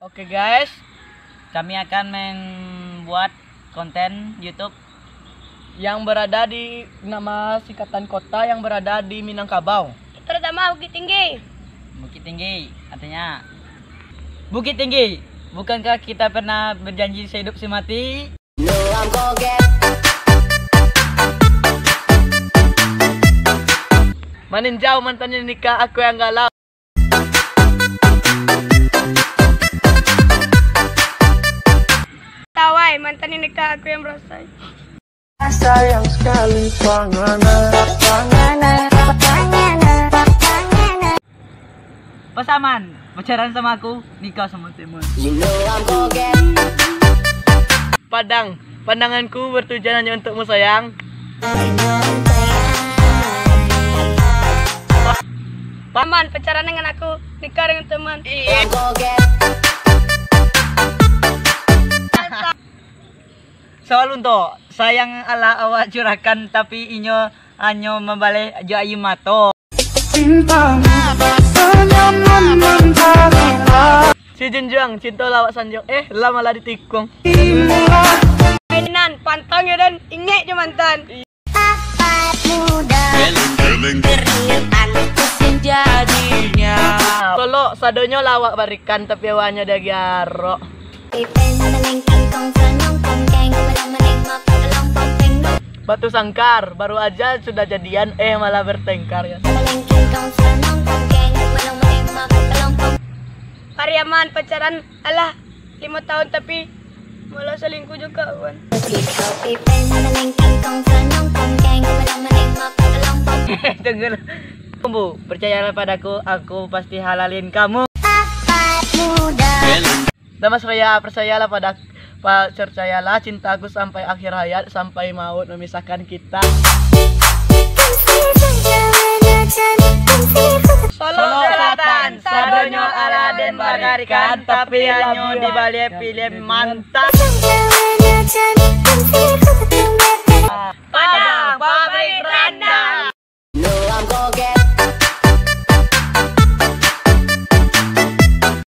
Oke guys, kami akan membuat konten YouTube yang berada di nama singkatan kota yang berada di Minangkabau. Terutama Bukit Tinggi. Bukit Tinggi, artinya Bukit Tinggi. Bukankah kita pernah berjanji sehidup semati? Meninjau mantannya nikah, aku yang galau. Tawai mantan nikah, aku yang merasa. Sayang sekali Pasaman, pacaran sama aku, nikah sama teman. Pandanganku bertujuan hanya untukmu sayang. Paman, pacaran dengan aku, nikah dengan teman. Soal untuk sayang ala awak curahkan tapi inyo anyo membalik jo ayu mato. Si Junjung cinta lawak sanjung lah malah ditikung. Mainan pantang ya dan ingek je mantan. Kalau sadonyo lawak barikan tapi awaknya dah giaro. Batu sangkar baru aja sudah jadian malah bertengkar ya. Pariaman pacaran alah 5 tahun tapi malah selingkuh juga kawan. Tunggu. Bu, percayalah padaku, aku pasti halalin kamu. Damas Raya, percayalah percayalah cintaku sampai akhir hayat, sampai maut memisahkan kita. Solo Selatan, sadonyo ala den barikan, tapi hanyo di balik pilih mantan.